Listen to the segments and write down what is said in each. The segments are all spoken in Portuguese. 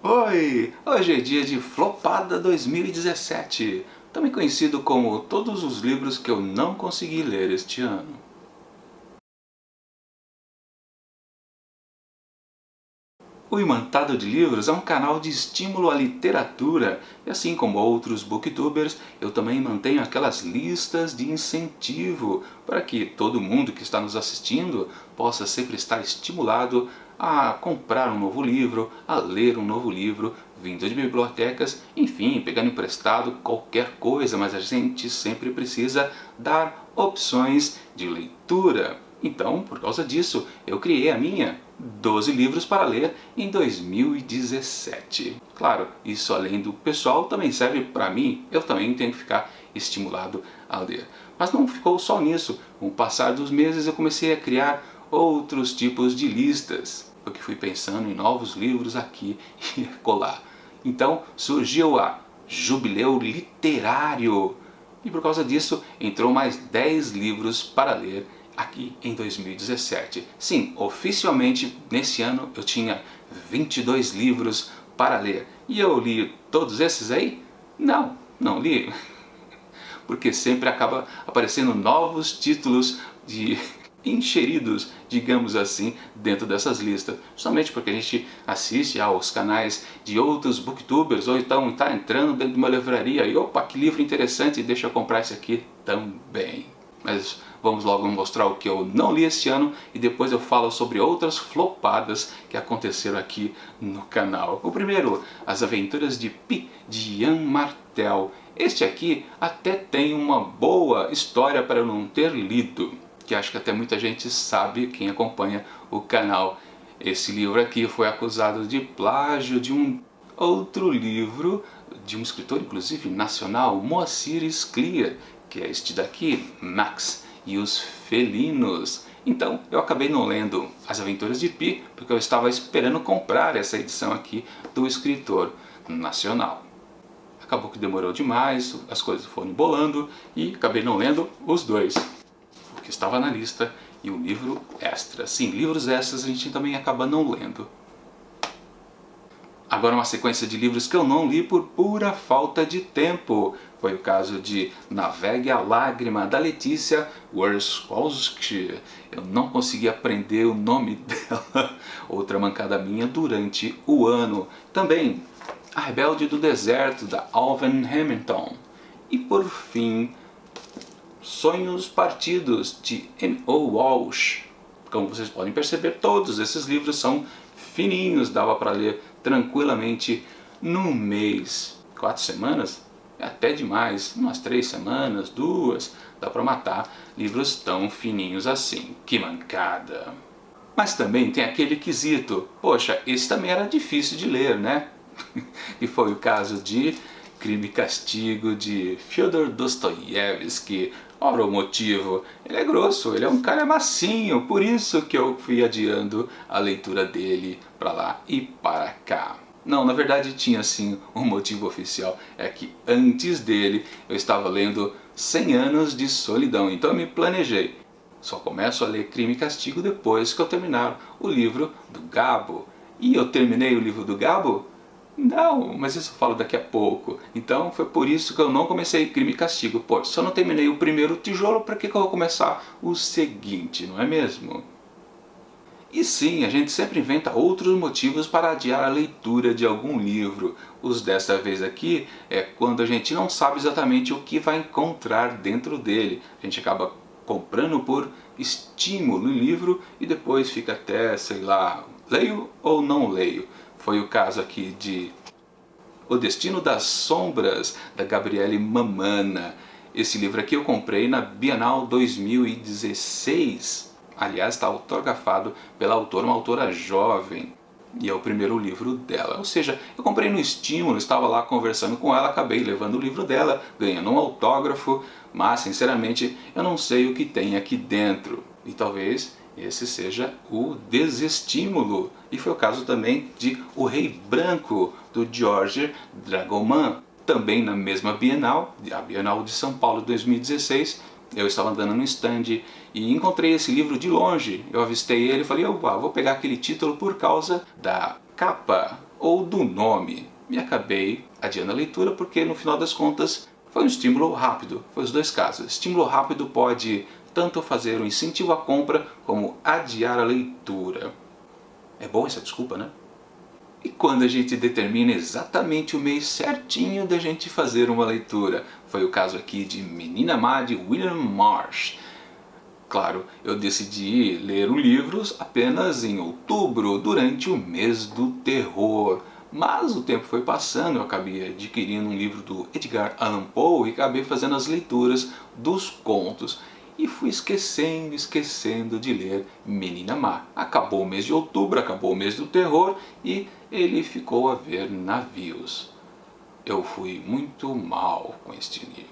Oi! Hoje é dia de Flopada 2017, também conhecido como todos os livros que eu não consegui ler este ano. O Imantado de Livros é um canal de estímulo à literatura, e assim como outros booktubers, eu também mantenho aquelas listas de incentivo para que todo mundo que está nos assistindo possa sempre estar estimulado a comprar um novo livro, a ler um novo livro, vindo de bibliotecas, enfim, pegando emprestado qualquer coisa, mas a gente sempre precisa dar opções de leitura. Então, por causa disso, eu criei a minha 12 livros para ler em 2017. Claro, isso além do pessoal também serve para mim, eu também tenho que ficar estimulado a ler. Mas não ficou só nisso, com o passar dos meses eu comecei a criar outros tipos de listas, porque fui pensando em novos livros aqui e colar. Então surgiu a Jubileu Literário, e por causa disso entrou mais 10 livros para ler aqui em 2017. Sim, oficialmente nesse ano eu tinha 22 livros para ler. E eu li todos esses aí? Não li. Porque sempre acaba aparecendo novos títulos encheridos, digamos assim, dentro dessas listas. Justamente porque a gente assiste aos canais de outros booktubers, ou então está entrando dentro de uma livraria e opa, que livro interessante, deixa eu comprar esse aqui também. Mas vamos logo mostrar o que eu não li este ano e depois eu falo sobre outras flopadas que aconteceram aqui no canal. O primeiro, As Aventuras de Pi, de Ian Martel. Este aqui até tem uma boa história para eu não ter lido, que acho que até muita gente sabe, quem acompanha o canal. Esse livro aqui foi acusado de plágio de um outro livro, de um escritor inclusive nacional, Moacir Scliar, que é este daqui, Max e os Felinos. Então eu acabei não lendo As Aventuras de Pi, porque eu estava esperando comprar essa edição aqui do escritor nacional. Acabou que demorou demais, as coisas foram embolando e acabei não lendo os dois, o que estava na lista e o livro extra. Sim, livros extras a gente também acaba não lendo. Agora uma sequência de livros que eu não li por pura falta de tempo. Foi o caso de Navegue a Lágrima, da Letícia Werschowski. Eu não consegui aprender o nome dela, outra mancada minha, durante o ano. Também A Rebelde do Deserto, da Alvin Hamilton. E por fim, Sonhos Partidos, de M.O. Walsh. Como vocês podem perceber, todos esses livros são fininhos, dava para ler tranquilamente num mês. 4 semanas? É até demais, umas 3 semanas, 2, dá para matar livros tão fininhos assim. Que mancada! Mas também tem aquele quesito, poxa, esse também era difícil de ler, né? E foi o caso de Crime e Castigo, de Fyodor Dostoiévski. Ora, o motivo, ele é grosso, ele é um cara massinho, por isso que eu fui adiando a leitura dele para lá e para cá. Não, na verdade tinha sim um motivo oficial, é que antes dele eu estava lendo 100 Anos de Solidão, então eu me planejei. Só começo a ler Crime e Castigo depois que eu terminar o livro do Gabo. E eu terminei o livro do Gabo? Não, mas isso eu falo daqui a pouco. Então foi por isso que eu não comecei Crime e Castigo. Pô, se eu não terminei o primeiro tijolo, para que eu vou começar o seguinte, não é mesmo? E sim, a gente sempre inventa outros motivos para adiar a leitura de algum livro. Os dessa vez aqui é quando a gente não sabe exatamente o que vai encontrar dentro dele. A gente acaba comprando por estímulo o livro e depois fica até, sei lá, leio ou não leio. Foi o caso aqui de O Destino das Sombras, da Gabriele Mamana. Esse livro aqui eu comprei na Bienal 2016. Aliás, está autografado pela autora, uma autora jovem. E é o primeiro livro dela. Ou seja, eu comprei no estímulo, estava lá conversando com ela, acabei levando o livro dela, ganhando um autógrafo, mas sinceramente eu não sei o que tem aqui dentro. E talvez esse seja o desestímulo. E foi o caso também de O Rei Branco, do George Dragoman. Também na mesma Bienal, a Bienal de São Paulo 2016, eu estava andando no stand e encontrei esse livro de longe. Eu avistei ele e falei, opa, vou pegar aquele título por causa da capa. ou do nome. E acabei adiando a leitura porque no final das contas foi um estímulo rápido, foi os dois casos. Estímulo rápido pode tanto fazer um incentivo à compra como adiar a leitura. É boa essa desculpa, né? E quando a gente determina exatamente o mês certinho da gente fazer uma leitura? Foi o caso aqui de Menina Má, de William Marsh. Claro, eu decidi ler livros apenas em outubro, durante o mês do terror. Mas o tempo foi passando, eu acabei adquirindo um livro do Edgar Allan Poe e acabei fazendo as leituras dos contos. E fui esquecendo de ler Menina Má. Acabou o mês de outubro, acabou o mês do terror e ele ficou a ver navios. Eu fui muito mal com este livro.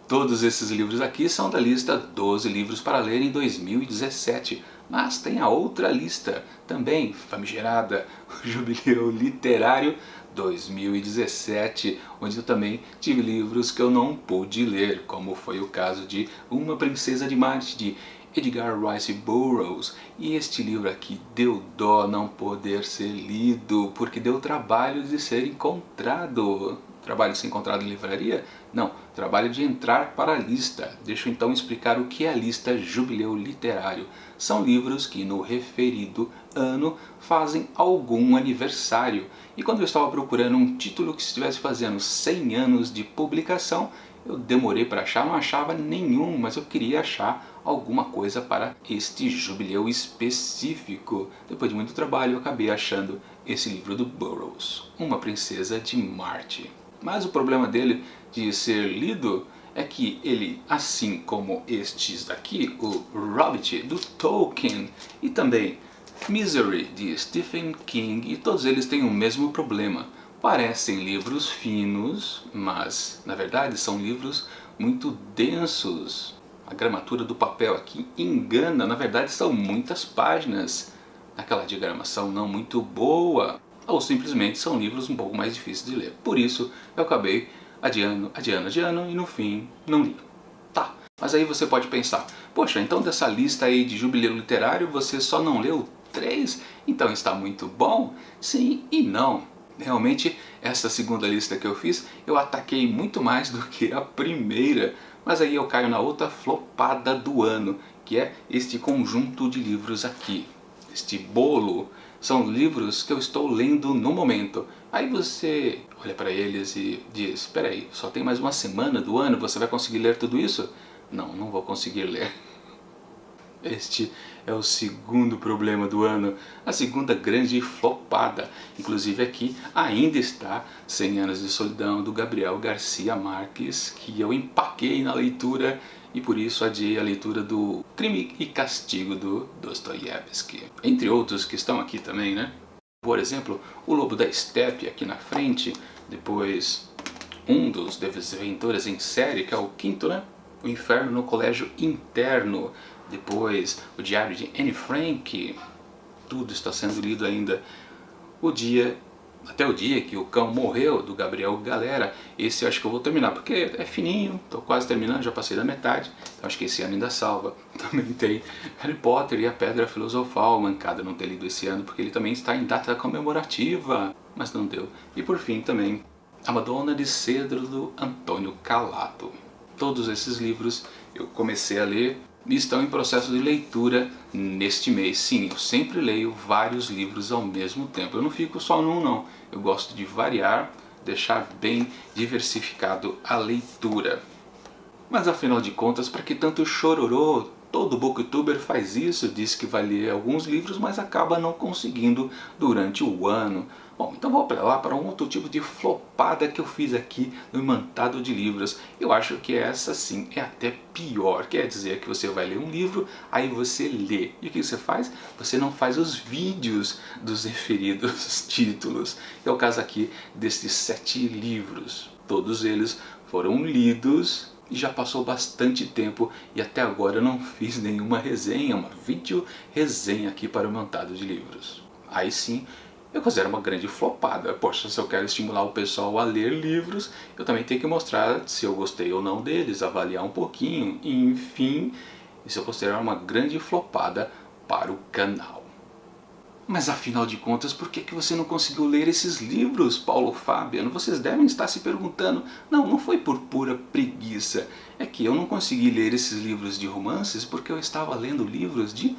Todos esses livros aqui são da lista 12 livros para ler em 2017, mas tem a outra lista, também famigerada, o Jubileu Literário 2017, onde eu também tive livros que eu não pude ler, como foi o caso de Uma Princesa de Marte, de Edgar Rice Burroughs. E este livro aqui deu dó não poder ser lido, porque deu trabalho de ser encontrado. Trabalho de ser encontrado em livraria? Não, trabalho de entrar para a lista. Deixa eu então explicar o que é a lista Jubileu Literário. São livros que no referido ano fazem algum aniversário. E quando eu estava procurando um título que estivesse fazendo 100 anos de publicação, eu demorei para achar, não achava nenhum, mas eu queria achar alguma coisa para este jubileu específico. Depois de muito trabalho, eu acabei achando esse livro do Burroughs, Uma Princesa de Marte. Mas o problema dele de ser lido é que ele, assim como estes daqui, o Hobbit do Tolkien e também Misery de Stephen King, e todos eles têm o mesmo problema. Parecem livros finos, mas na verdade são livros muito densos. A gramatura do papel aqui engana, na verdade são muitas páginas. Aquela diagramação não muito boa, ou simplesmente são livros um pouco mais difíceis de ler. Por isso eu acabei adiando e no fim não li. Tá, mas aí você pode pensar, poxa, então dessa lista aí de jubileu literário você só não leu 3? Então está muito bom? Sim e não. Realmente, essa segunda lista que eu fiz, eu ataquei muito mais do que a primeira. Mas aí eu caio na outra flopada do ano, que é este conjunto de livros aqui. Este bolo são livros que eu estou lendo no momento. Aí você olha para eles e diz, espera aí, só tem mais uma semana do ano, você vai conseguir ler tudo isso? Não, não vou conseguir ler. Este é o segundo problema do ano, a segunda grande flopada. Inclusive aqui ainda está 100 Anos de Solidão, do Gabriel Garcia Marques, que eu empaquei na leitura e por isso adiei a leitura do Crime e Castigo do Dostoiévski. Entre outros que estão aqui também, né? Por exemplo, O Lobo da Estepe aqui na frente, depois um dos Desventuras em Série, que é o quinto, né? O Inferno no Colégio Interno, depois o Diário de Anne Frank, tudo está sendo lido ainda. Até o dia que o cão morreu, do Gabriel Galera. Esse eu acho que eu vou terminar, porque é fininho, estou quase terminando, já passei da metade, então acho que esse ano ainda salva. Também tem Harry Potter e a Pedra Filosofal, mancada não ter lido esse ano, porque ele também está em data comemorativa, mas não deu. E por fim também, A Madonna de Cedro, do Antônio Calato. Todos esses livros eu comecei a ler e estão em processo de leitura neste mês. Sim, eu sempre leio vários livros ao mesmo tempo. Eu não fico só num não. Eu gosto de variar, deixar bem diversificado a leitura. Mas afinal de contas, para que tanto chororô? Todo booktuber faz isso, diz que vai ler alguns livros, mas acaba não conseguindo durante o ano. Bom, então vou lá para um outro tipo de flopada que eu fiz aqui no Imantado de Livros. Eu acho que essa sim é até pior. Quer dizer que você vai ler um livro, aí você lê. E o que você faz? Você não faz os vídeos dos referidos títulos. É o caso aqui desses 7 livros. Todos eles foram lidos e já passou bastante tempo e até agora eu não fiz nenhuma resenha, uma vídeo resenha aqui para o Imantado de Livros. Aí sim, eu considero uma grande flopada. Poxa, se eu quero estimular o pessoal a ler livros, eu também tenho que mostrar se eu gostei ou não deles, avaliar um pouquinho, enfim, isso eu considero uma grande flopada para o canal. Mas afinal de contas, por que você não conseguiu ler esses livros, Paulo Fabiano? Vocês devem estar se perguntando. Não foi por pura preguiça. É que eu não consegui ler esses livros de romances porque eu estava lendo livros de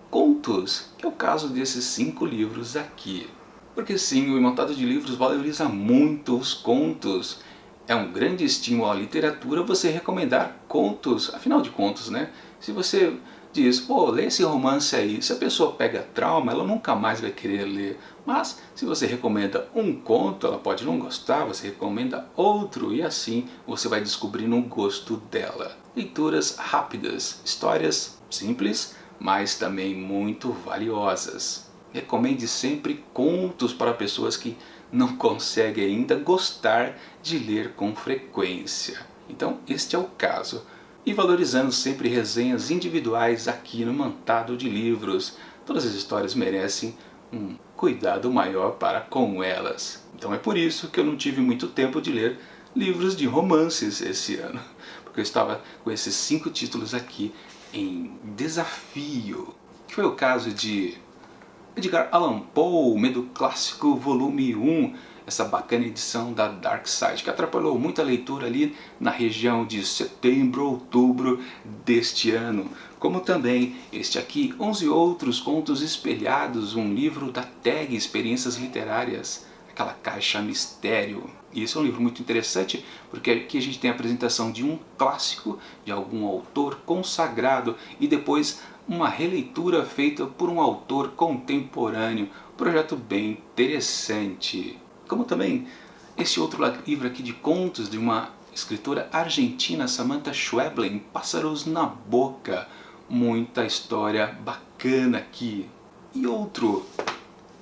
contos, que é o caso desses 5 livros aqui. Porque sim, o Imontado de Livros valoriza muito os contos. É um grande estímulo à literatura você recomendar contos, afinal de contas, né? Se você diz, pô, lê esse romance aí, se a pessoa pega trauma, ela nunca mais vai querer ler. Mas se você recomenda um conto, ela pode não gostar, você recomenda outro e assim você vai descobrindo o gosto dela. Leituras rápidas, histórias simples, mas também muito valiosas. Recomende sempre contos para pessoas que não conseguem ainda gostar de ler com frequência. Então este é o caso. E valorizando sempre resenhas individuais aqui no Imontado de Livros. Todas as histórias merecem um cuidado maior para com elas. Então é por isso que eu não tive muito tempo de ler livros de romances esse ano. Porque eu estava com esses 5 títulos aqui em desafio. Que foi o caso de Edgar Allan Poe, Medo Clássico, volume 1, essa bacana edição da Dark Side, que atrapalhou muita leitura ali na região de setembro, outubro deste ano. Como também este aqui, 11 Outros Contos Espelhados, um livro da TAG Experiências Literárias, aquela caixa mistério. E esse é um livro muito interessante, porque aqui a gente tem a apresentação de um clássico, de algum autor consagrado, e depois uma releitura feita por um autor contemporâneo. Um projeto bem interessante. Como também esse outro livro aqui de contos de uma escritora argentina, Samantha Schweblin, Pássaros na Boca. Muita história bacana aqui. E outro,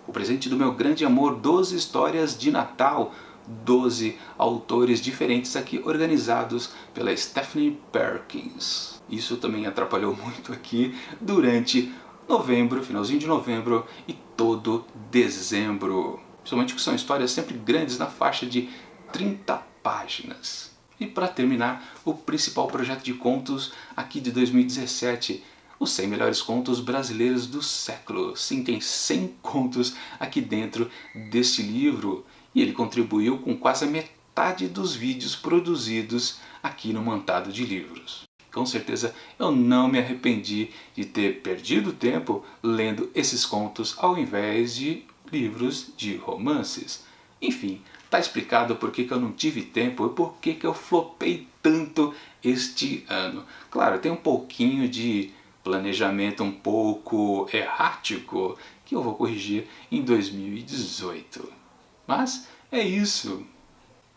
O Presente do Meu Grande Amor, 12 Histórias de Natal. 12 autores diferentes aqui organizados pela Stephanie Perkins. Isso também atrapalhou muito aqui durante novembro, finalzinho de novembro e todo dezembro. Principalmente que são histórias sempre grandes, na faixa de 30 páginas. E para terminar, o principal projeto de contos aqui de 2017, os 100 melhores contos brasileiros do século. Sim, tem 100 contos aqui dentro deste livro. E ele contribuiu com quase a metade dos vídeos produzidos aqui no Imontado de Livros. Com certeza eu não me arrependi de ter perdido tempo lendo esses contos ao invés de livros de romances. Enfim, está explicado por que eu não tive tempo e por que eu flopei tanto este ano. Claro, tem um pouquinho de planejamento um pouco errático que eu vou corrigir em 2018. Mas é isso.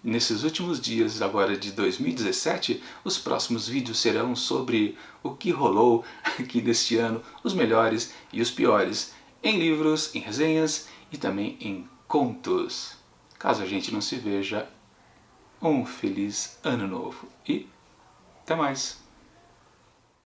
Nesses últimos dias agora de 2017, os próximos vídeos serão sobre o que rolou aqui neste ano, os melhores e os piores, em livros, em resenhas e também em contos. Caso a gente não se veja, um feliz ano novo e até mais!